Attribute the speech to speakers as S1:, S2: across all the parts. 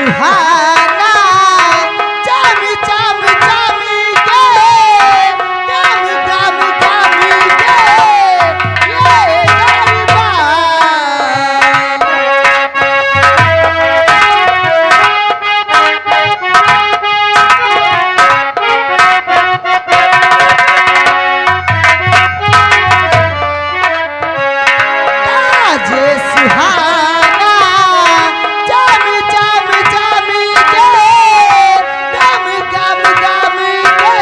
S1: सुहाना चम चम चमी के गम गम गमी के ये दरबार जे सुहाना चम चम चमी के गम गम गमी के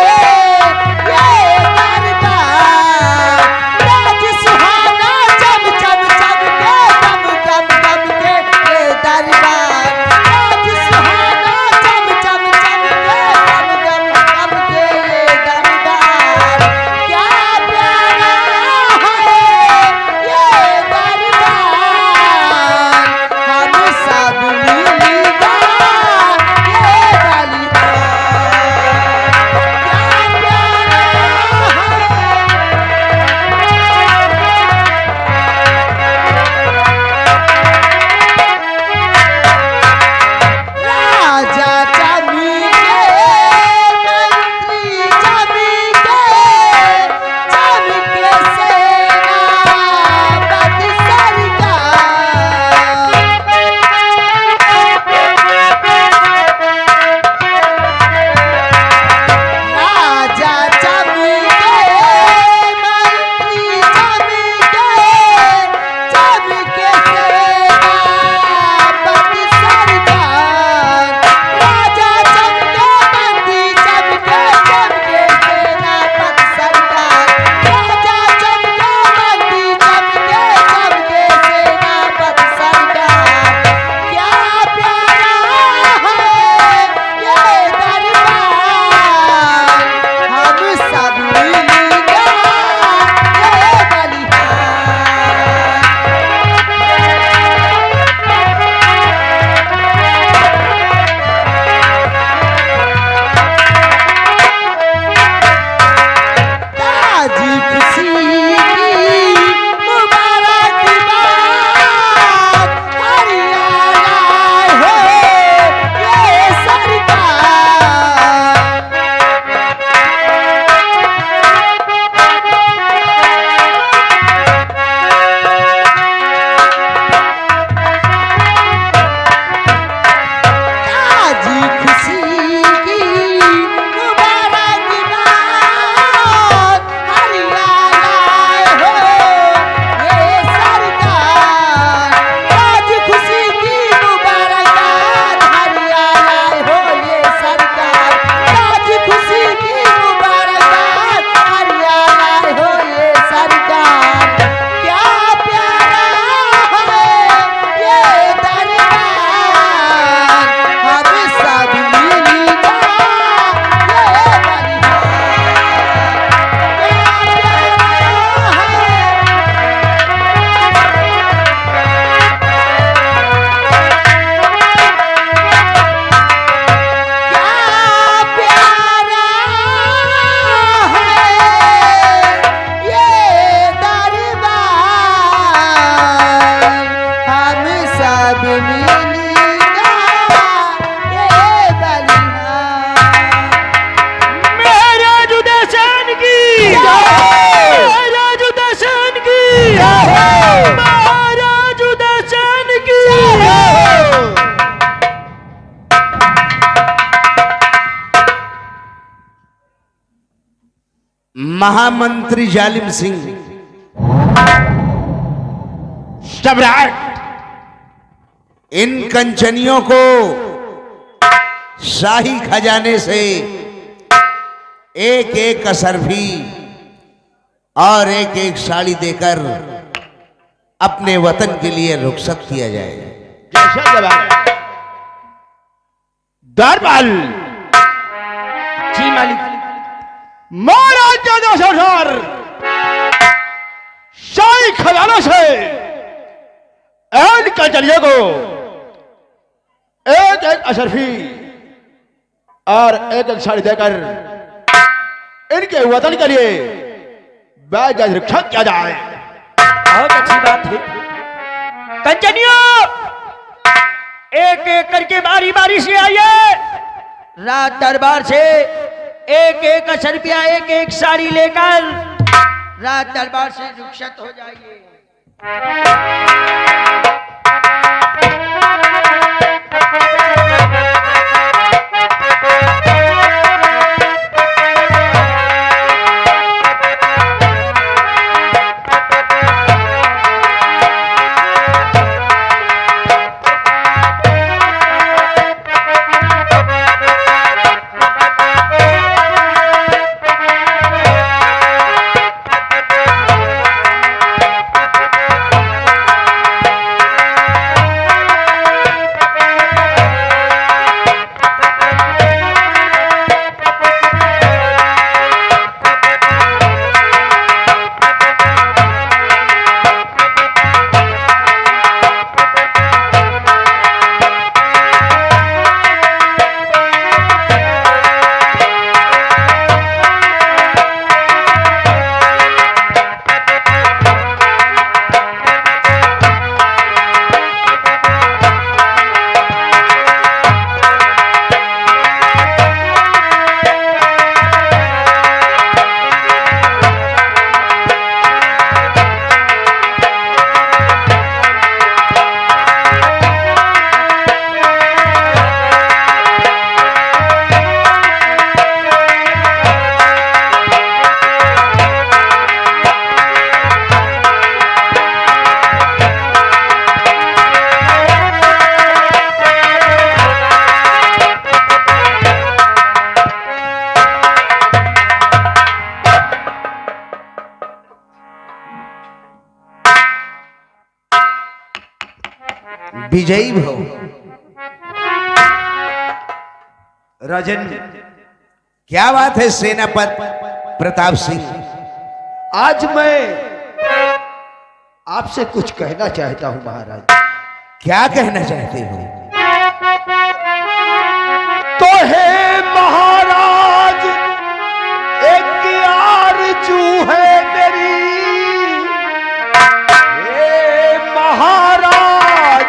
S1: ये दरबार राज सुहाना चम चम चम के गम गम गम के ये दरबार राज सुहाना चम चम चम के गम गम गम के ये दरबार क्या प्यारा है ये दरबार हम सब मिलगा ये दरबार क्या राजा जमी के मंत्री जमी के सेनापति सरकार राजा जमी के मंत्री जमी के सेनापति सरकार राजा जम के मंत्री जम के सेनापति सरकार राजा जम के मंत्री जम के सेनापति सरकार क्या प्यारा है ये दरबार हम सब मिलगा ये ताजी खुशी की मुबारक बात हरियाणा हो ये सरकार ताजी खुशी की मुबारक बात हरियाणा हो ये सरकार ताजी खुशी की मुबारक बात हरियाणा हो ये सरकार ताजी खुशी की मुबारक बात हरियाणा हो ये सरकार क्या प्यारा है ये दरबार हम सब मिलगा ये
S2: महाराज उदयसेन की महाराज उदयसेन की महाराज उदयसेन की
S3: महामंत्री जालिम सिंह सम्राट इन कंचनियों को शाही खजाने से एक एक असरफी और एक एक साड़ी देकर अपने वतन के लिए रुखसत किया जाए।
S2: जैसा जवाब दरबार जी मालिक महाराज के सरदार शाही खजाना से एन कंचनियों को एक एक अशरफी और एक एक साड़ी देकर इनके वतन के लिए बेजज रक्षा किया जाए। बहुत अच्छी बात है। कंचनियों
S4: एक एक करके बारी बारी से आइए। राज दरबार से एक एक 1000 रुपया, एक एक साड़ी लेकर राज दरबार से रुखसत हो जाइए।
S3: विजयी भव।
S2: राजन,
S3: क्या बात है सेनापति प्रताप सिंह?
S2: आज मैं आपसे कुछ कहना चाहता हूं महाराज।
S3: क्या कहना चाहते हो?
S2: तो है महाराज, एक आरज़ू है मेरी, हे महाराज,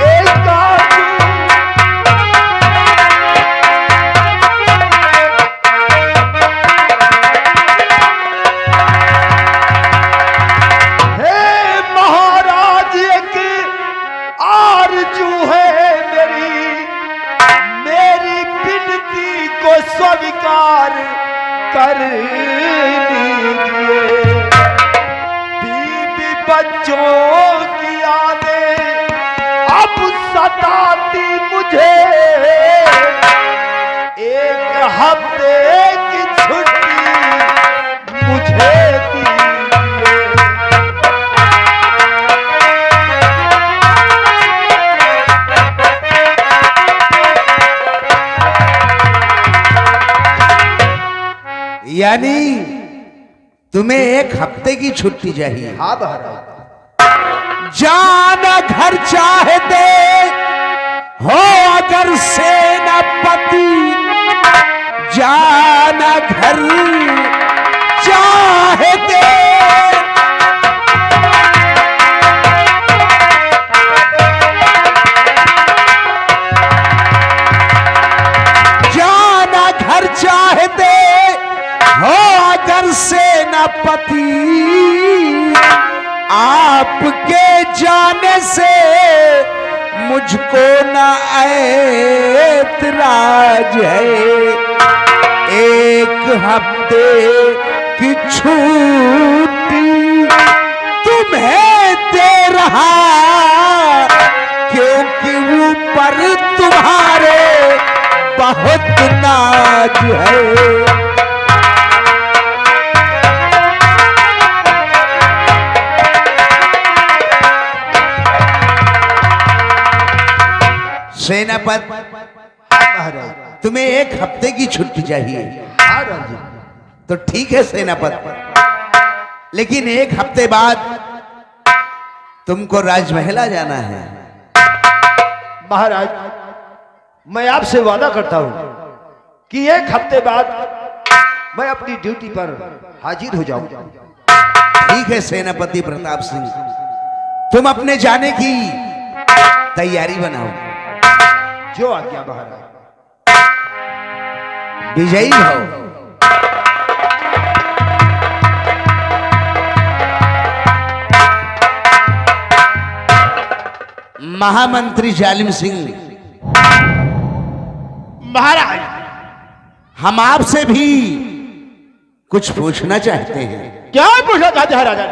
S2: एक आरज़ू। हे महाराज, एक आरज़ू है मेरी विनती को स्वीकार कर लीजिए। बीवी बच्चों की यादें अब सताती मुझे, एक हफ्ते की छुट्टी मुझे दीजिए।
S3: यानी तुम्हें एक हफ्ते की छुट्टी चाहिए?
S2: हाँ महाराज।
S3: जाना घर चाहते हो अगर सेनापति, जाना घर चाहते, जाना घर चाहते हो अगर सेनापति, आपके जाने से मुझको न ऐतराज है। एक हफ्ते की छुट्टी तुम्हें दे रहा, क्योंकि ऊपर तुम्हारे बहुत नाज है। सेनापति
S2: महाराज,
S3: तुम्हें एक हफ्ते की छुट्टी चाहिए?
S2: हाँ राजा।
S3: तो ठीक है सेनापति, लेकिन एक हफ्ते बाद तुमको राजमहला जाना है।
S2: महाराज, मैं आपसे वादा करता हूं कि एक हफ्ते बाद मैं अपनी ड्यूटी पर हाजिर हो जाऊंगा।
S3: ठीक है सेनापति प्रताप सिंह, तुम अपने जाने की तैयारी बनाओ,
S2: जो आज्ञा महाराज।
S3: विजयी भव। महामंत्री जालिम सिंह,
S2: महाराज
S3: हम आपसे भी कुछ पूछना चाहते हैं।
S2: क्या पूछना चाहते हैं राजा?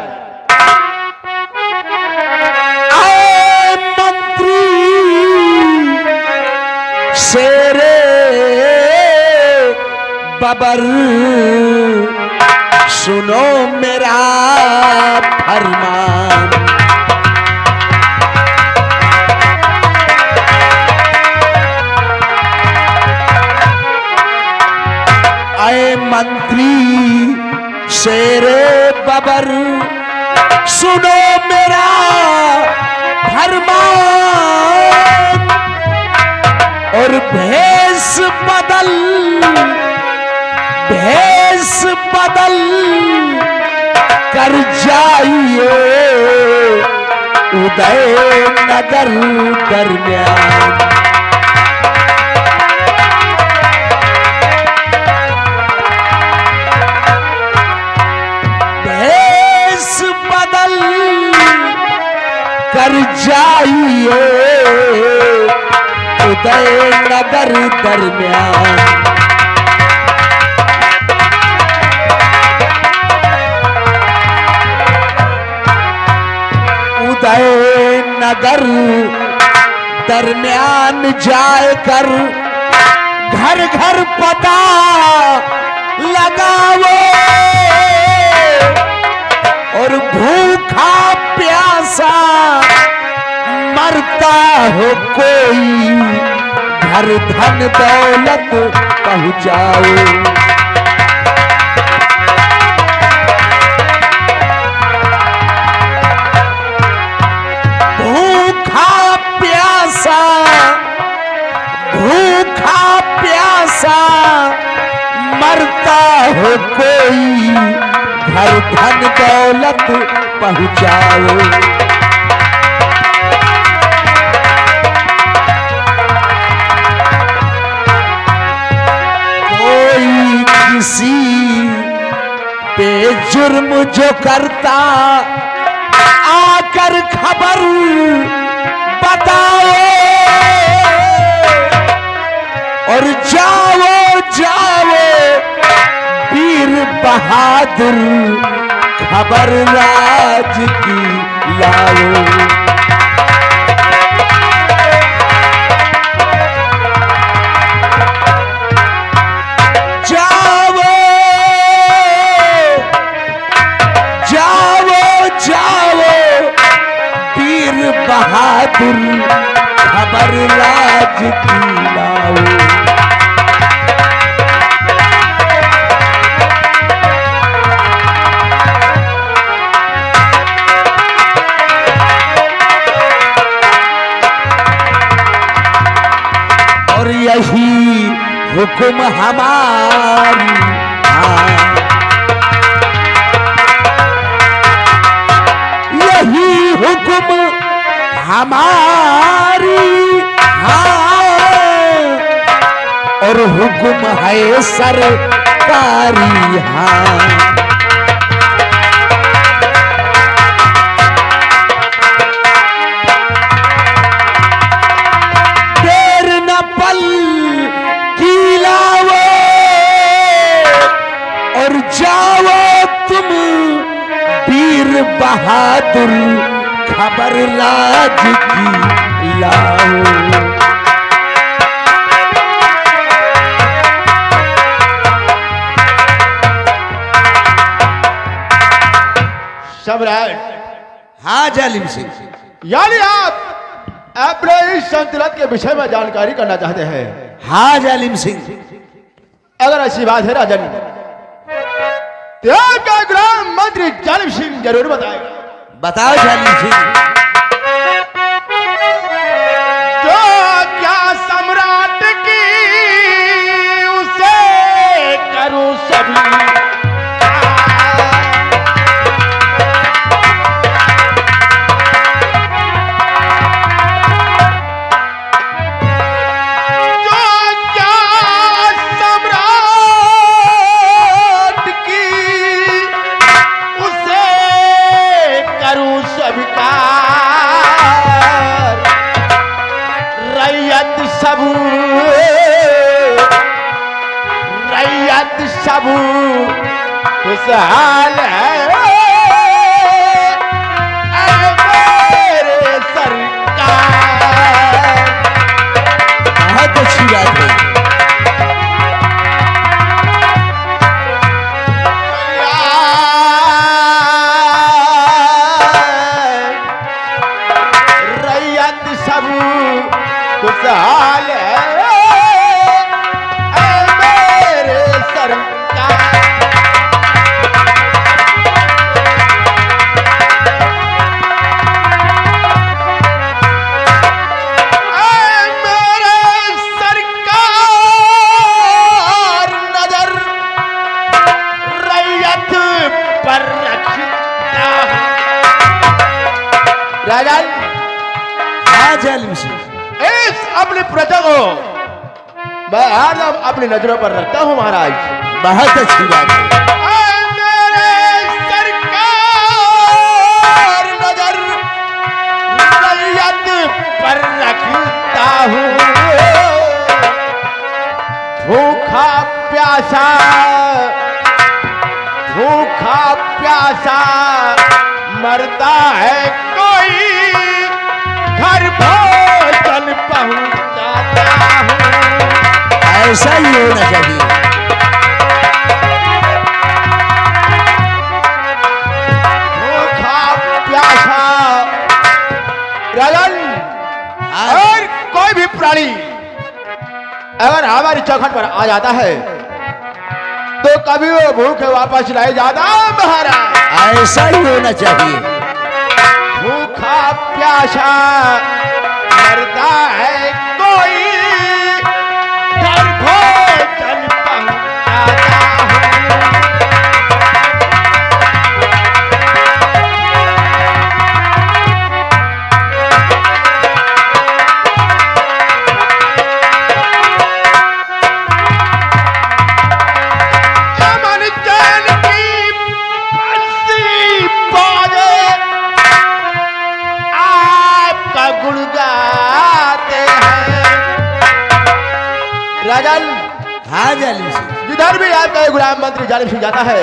S3: आए मंत्री शेरे बबर, सुनो मेरा फरमान। आए मंत्री शेरे बबर, सुनो मेरा फरमान। और भेष बदल कर जाइए उदय नगर दरमियान। भेष बदल कर जाइए उदय नगर दरमियान। उदय नगर दरमियान जाकर घर घर पता लगाओ। और भूखा प्यासा मरता हो कोई, घर धन दौलत पहुंचाओ। भूखा प्यासा मरता हो कोई, घर धन दौलत पहुंचाओ। कोई किसी पे जुर्म जो करता, आकर खबर बताओ। और जाओ जाओ वीर बहादुर, खबर राज की लाओ। जाओ जाओ जाओ वीर बहादुर, खबर राज की लाओ। और यही हुक्म हमारी, यही हुक्म हमारी, और हुक्म है सरकारी। देर न पल की लाओ, और जाओ तुम वीर बहादुर, खबर राज की लाओ।
S2: सम्राट,
S3: हाँ जालिम सिंह,
S2: यानी आप अपने इस संतुलन के विषय में जानकारी करना चाहते हैं?
S3: हाँ जालिम सिंह।
S2: अगर ऐसी बात है राजन, तो आपका ग्राम मंत्री जालिम सिंह जरूर बताएगा।
S3: बताओ जालिम सिंह।
S2: जो क्या सम्राट की उसे करूं सभी, सबू रैयत सबू खुशहाल है ऐ मेरे सरकार।
S3: बहुत अच्छी बात है।
S2: रैयत सबू खुशहाल है ऐ मेरे सरकार। राजन
S3: हाँ जालिम सिंह,
S2: इस अपनी प्रजा को मैं हरदम अपनी नजरों पर रखता हूँ महाराज।
S3: बहुत अच्छी बात है।
S2: ऐ मेरे सरकार नजर रैयत पर रखता हूँ। भूखा प्यासा मरता है कोई घर भोजन पहुंचाता हूँ।
S3: ऐसा ही होना चाहिए।
S2: भूखा प्यासा राजन और कोई भी प्राणी अगर हमारी चौखट पर आ जाता है तो कभी वो भूखे वापस नहीं जाता महाराज।
S3: ऐसा ही होना चाहिए।
S2: भूखा प्यासा मरता है कोई घर भोजन पहुंचाता हूँ। चमन चैन की बंसी बाजे आपका गुण गाते हैं। राजन
S3: हाँ जालिम सिंह,
S2: जिधर भी आपका ये गुलाम मंत्री जालिम सिंह जाता है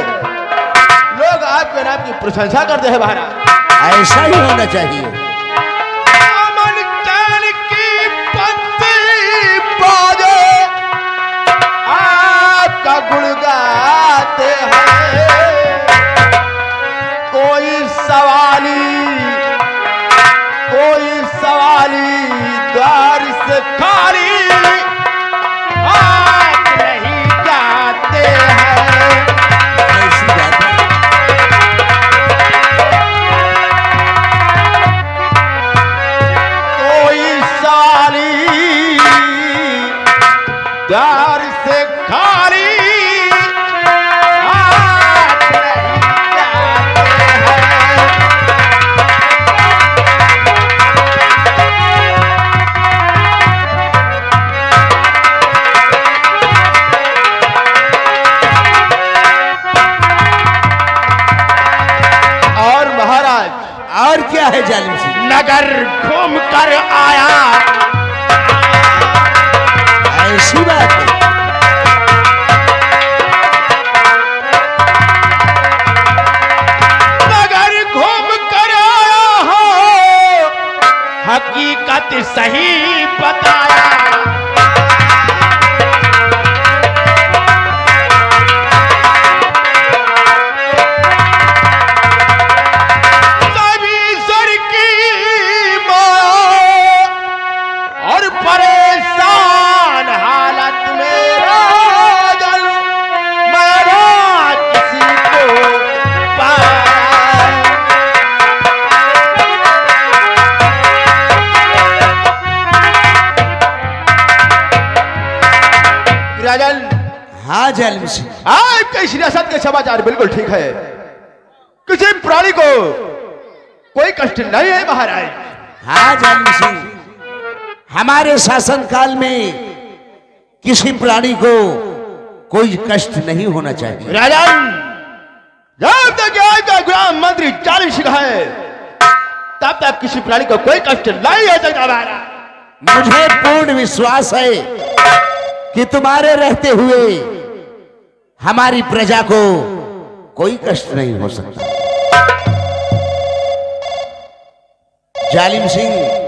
S2: लोग आपके नाम की प्रशंसा करते हैं महाराज।
S3: ऐसा ही होना चाहिए।
S2: चमन चैन की बंसी बाजे आपका गुण गाते हैं। कोई सवाली द्वार से खाली हाथ नहीं जाते हैं।
S3: ऐसी बात है।
S2: कोई सवाली द्वार से खाली हाथ नहीं जाते हैं। और महाराज
S3: और क्या है जालिम सिंह?
S2: नगर घूम कर आया
S3: ऐसी बात है।
S2: नगर घूम कर आया हो हकीकत सही बताया। सभी सर की माँ और परेशान हालत में राजन मैंने किसी को पाया। राजन
S3: हाँ जालिम सिंह,
S2: आपके सियासत के समाचार बिल्कुल ठीक है। किसी प्राणी को कोई कष्ट नहीं है महाराज।
S3: हाँ जालिम सिंह, हमारे शासन काल में किसी प्राणी को कोई कष्ट नहीं होना चाहिए।
S2: राजन जब तक आपका गुलाम मंत्री जालिम सिंह है तब तक किसी प्राणी को कोई कष्ट नहीं हो सकता महाराज।
S3: मुझे पूर्ण विश्वास है कि तुम्हारे रहते हुए हमारी प्रजा को कोई कष्ट नहीं हो सकता। जालिम सिंह,